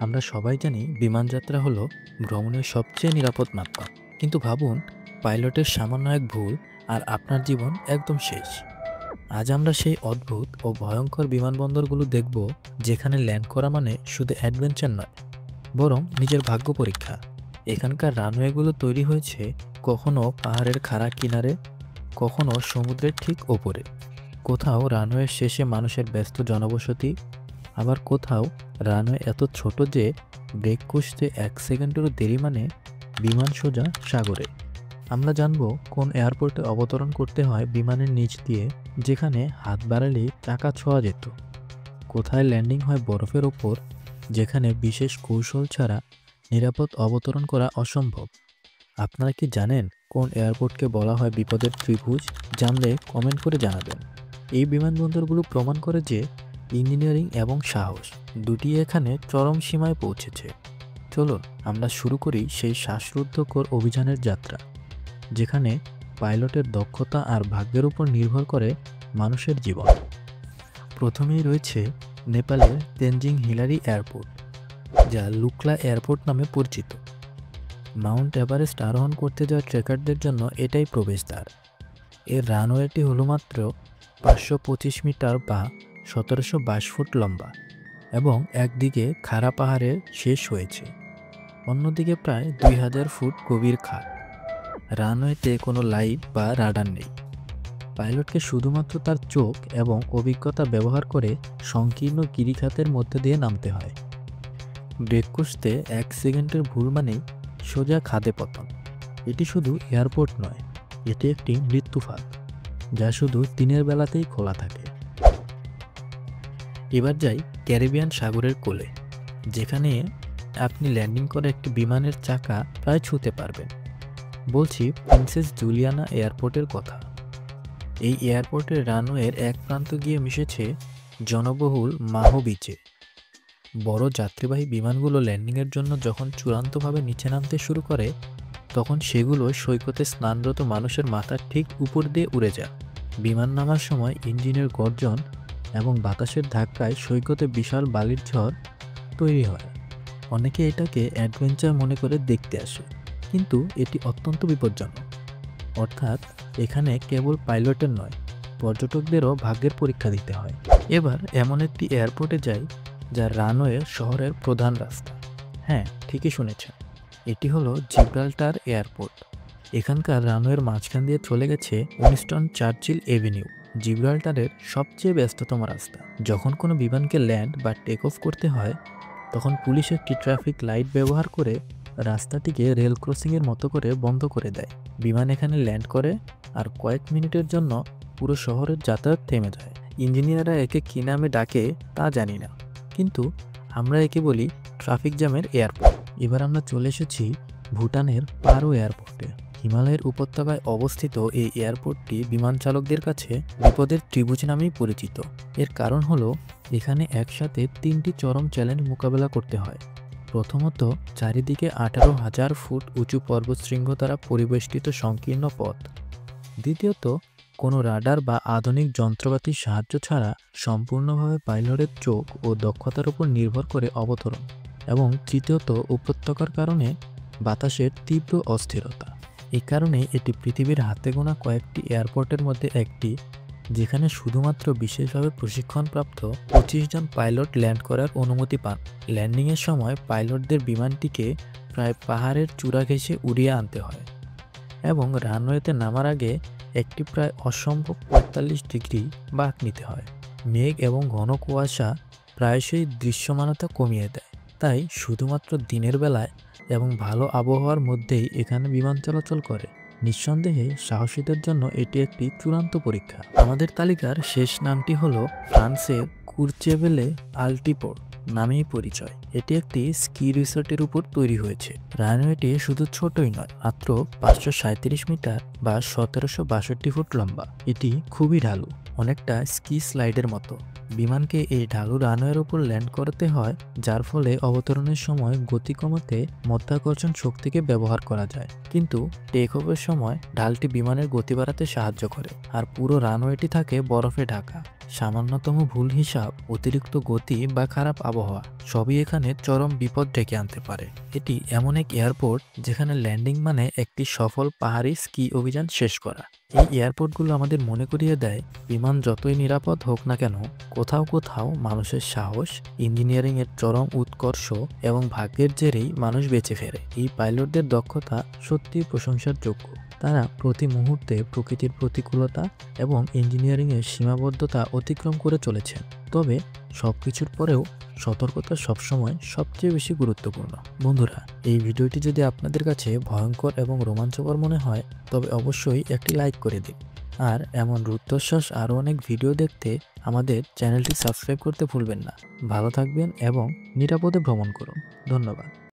আমরা সবাই জানি বিমানযাত্রা হলো ভ্রমণের সবচেয়ে নিরাপদ মাধ্যম। কিন্তু ভাবুন, পাইলটের সামান্য এক ভুল আর আপনার জীবন একদম শেষ। আজ আমরা সেই অদ্ভুত ও ভয়ঙ্কর বিমানবন্দরগুলো দেখব, যেখানে ল্যান্ড করা মানে শুধু অ্যাডভেঞ্চার নয়, বরং নিজের ভাগ্য পরীক্ষা। এখানকার রানওয়েগুলো তৈরি হয়েছে কখনো পাহাড়ের খাড়া কিনারে, কখনো সমুদ্রের ঠিক ওপরে। কোথাও রানওয়ের শেষে মানুষের ব্যস্ত জনবসতি, আবার কোথাও রানওয়ে এত ছোট যে ব্রেক কষতে 1 সেকেন্ডেরও দেরি মানে বিমান সোজা সাগরে। আমরা জানব কোন এয়ারপোর্টে অবতরণ করতে হয় বিমানের নিচ দিয়ে, যেখানে হাত বাড়ালেই চাকা ছোঁয়া যেত। কোথায় ল্যান্ডিং হয় বরফের ওপর, যেখানে বিশেষ কৌশল ছাড়া নিরাপদ অবতরণ করা অসম্ভব। আপনারা কি জানেন কোন এয়ারপোর্টকে বলা হয় বিপদের ত্রিভুজ? জানলে কমেন্ট করে জানাবেন। এই বিমানবন্দরগুলো প্রমাণ করে যে ইঞ্জিনিয়ারিং এবং সাহস দুটি এখানে চরম সীমায় পৌঁছেছে। চলুন আমরা শুরু করি সেই শ্বাসরুদ্ধকর অভিযানের যাত্রা, যেখানে পাইলটের দক্ষতা আর ভাগ্যের উপর নির্ভর করে মানুষের জীবন। প্রথমেই রয়েছে নেপালের তেনজিং হিলারি এয়ারপোর্ট, যা লুকলা এয়ারপোর্ট নামে পরিচিত। মাউন্ট এভারেস্ট আরোহণ করতে যাওয়া ট্রেকারদের জন্য এটাই প্রবেশদ্বার। এর রানওয়েটি হলো মাত্র 525 মিটার বা 1722 ফুট লম্বা এবং একদিকে খাড়া পাহাড়ে শেষ হয়েছে, অন্যদিকে প্রায় 2000 ফুট গভীর খাদ। রানওয়েতে কোনো লাইট বা রাডার নেই। পাইলটকে শুধুমাত্র তার চোখ এবং অভিজ্ঞতা ব্যবহার করে সংকীর্ণ গিরিখাতের মধ্যে দিয়ে নামতে হয়। ব্রেক কষতে 1 সেকেন্ডের ভুল মানেই সোজা খাদে পতন। এটি শুধু এয়ারপোর্ট নয়, এটি একটি মৃত্যুফাঁদ, যা শুধু দিনের বেলাতেই খোলা থাকে। এবার যাই ক্যারিবিয়ান সাগরের কোলে, যেখানে আপনি ল্যান্ডিং করে একটি বিমানের চাকা প্রায় ছুঁতে পারবেন। বলছি প্রিন্সেস জুলিয়ানা এয়ারপোর্টের কথা। এই এয়ারপোর্টের রানওয়ের এক প্রান্ত গিয়ে মিশেছে জনবহুল মাহো বিচে। বড় যাত্রীবাহী বিমানগুলো ল্যান্ডিংয়ের জন্য যখন চূড়ান্তভাবে নিচে নামতে শুরু করে, তখন সেগুলো সৈকতে স্নানরত মানুষের মাথার ঠিক উপর দিয়ে উড়ে যায়। বিমান নামার সময় ইঞ্জিনের গর্জন এবং বাতাসের ধাক্কায় সৈকতে বিশাল বালির ঝড় তৈরি হয়। অনেকে এটাকে অ্যাডভেঞ্চার মনে করে দেখতে আসে, কিন্তু এটি অত্যন্ত বিপজ্জনক। অর্থাৎ এখানে কেবল পাইলটের নয়, পর্যটকদেরও ভাগ্যের পরীক্ষা দিতে হয়। এবার এমন একটি এয়ারপোর্টে যাই, যা রানওয়ে শহরের প্রধান রাস্তা। হ্যাঁ, ঠিকই শুনেছেন, এটি হলো জিব্রাল্টার এয়ারপোর্ট। এখানকার রানওয়ের মাঝখান দিয়ে চলে গেছে উইনস্টন চার্চিল এভিনিউ, জিব্রাল্টারের সবচেয়ে ব্যস্ততম রাস্তা। যখন কোনো বিমানকে ল্যান্ড বা টেক অফ করতে হয়, তখন পুলিশ একটি ট্রাফিক লাইট ব্যবহার করে রাস্তাটিকে রেল ক্রসিংয়ের মতো করে বন্ধ করে দেয়। বিমান এখানে ল্যান্ড করে আর কয়েক মিনিটের জন্য পুরো শহরের যাতায়াত থেমে যায়। ইঞ্জিনিয়াররা একে কী নামে ডাকে তা জানি না, কিন্তু আমরা একে বলি ট্রাফিক জ্যামের এয়ারপোর্ট। এবার আমরা চলে এসেছি ভুটানের পারো এয়ারপোর্টে। হিমালয়ের উপত্যকায় অবস্থিত এই এয়ারপোর্টটি বিমান চালকদের কাছে বিপদের ত্রিভুজ নামেই পরিচিত। এর কারণ হলো এখানে একসাথে 3টি চরম চ্যালেঞ্জ মোকাবেলা করতে হয়। প্রথমত, চারিদিকে 18,000 ফুট উঁচু পর্বতশৃঙ্গ দ্বারা পরিবেষ্টিত সংকীর্ণ পথ। দ্বিতীয়ত, কোনো রাডার বা আধুনিক যন্ত্রপাতির সাহায্য ছাড়া সম্পূর্ণভাবে পাইলটের চোখ ও দক্ষতার উপর নির্ভর করে অবতরণ। এবং তৃতীয়ত, উপত্যকার কারণে বাতাসের তীব্র অস্থিরতা। এই কারণে এটি পৃথিবীর হাতে গোনা কয়েকটি এয়ারপোর্টের মধ্যে একটি, যেখানে শুধুমাত্র বিশেষভাবে প্রশিক্ষণপ্রাপ্ত 25 জন পাইলট ল্যান্ড করার অনুমতি পান। ল্যান্ডিংয়ের সময় পাইলটদের বিমানটিকে প্রায় পাহাড়ের চূড়া ঘেঁষে উড়িয়ে আনতে হয় এবং রানওয়েতে নামার আগে একটি প্রায় অসম্ভব 45 ডিগ্রি বাঁক নিতে হয়। মেঘ এবং ঘন কুয়াশা প্রায়শই দৃশ্যমানতা কমিয়ে দেয়, তাই শুধুমাত্র দিনের বেলায় এবং ভালো আবহাওয়ার মধ্যেই এখানে বিমান চলাচল করে। নিঃসন্দেহে সাহসীদের জন্য এটি একটি চূড়ান্ত পরীক্ষা। আমাদের তালিকার শেষ নামটি হলো ফ্রান্সের কুরচেভেলে আল্টিপোর্ট নামেই পরিচয়। এটি একটি স্কি রিসোর্টের উপর তৈরি হয়েছে। রানওয়েটি শুধু ছোটই নয়, মাত্র 537 মিটার বা 1762 ফুট লম্বা। এটি খুবই ঢালু, অনেকটা স্কি স্লাইডের মতো। বিমানকে এই ঢালু রানওয়ের উপর ল্যান্ড করতে হয়, যার ফলে অবতরণের সময় গতি কমাতে মাধ্যাকর্ষণ শক্তিকে ব্যবহার করা যায়। কিন্তু টেক অফের সময় ঢালটি বিমানের গতি বাড়াতে সাহায্য করে, আর পুরো রানওয়েটি থাকে বরফে ঢাকা। সামান্যতম ভুল হিসাব, অতিরিক্ত গতি বা খারাপ আবহাওয়া সবই এখানে চরম বিপদ ডেকে আনতে পারে। এটি এমন এক এয়ারপোর্ট যেখানে ল্যান্ডিং মানে একটি সফল পাহাড়ি স্কি অভিযান শেষ করা। এই এয়ারপোর্টগুলো আমাদের মনে করিয়ে দেয়, বিমান যতই নিরাপদ হোক না কেন, কোথাও কোথাও মানুষের সাহস, ইঞ্জিনিয়ারিংয়ের চরম উৎকর্ষ এবং ভাগ্যের জেরেই মানুষ বেঁচে ফেরে। এই পাইলটদের দক্ষতা সত্যিই প্রশংসার যোগ্য। তারা প্রতি মুহূর্তে প্রকৃতির প্রতিকূলতা এবং ইঞ্জিনিয়ারিংয়ের সীমাবদ্ধতা অতিক্রম করে চলেছেন। তবে সবকিছুর পরেও সতর্কতা সবসময় সবচেয়ে বেশি গুরুত্বপূর্ণ। বন্ধুরা, এই ভিডিওটি যদি আপনাদের কাছে ভয়ঙ্কর এবং রোমাঞ্চকর মনে হয় তবে অবশ্যই একটি লাইক করে দিন। আর এমন রুদ্ধশ্বাস আরও অনেক ভিডিও দেখতে আমাদের চ্যানেলটি সাবস্ক্রাইব করতে ভুলবেন না। ভালো থাকবেন এবং নিরাপদে ভ্রমণ করুন। ধন্যবাদ।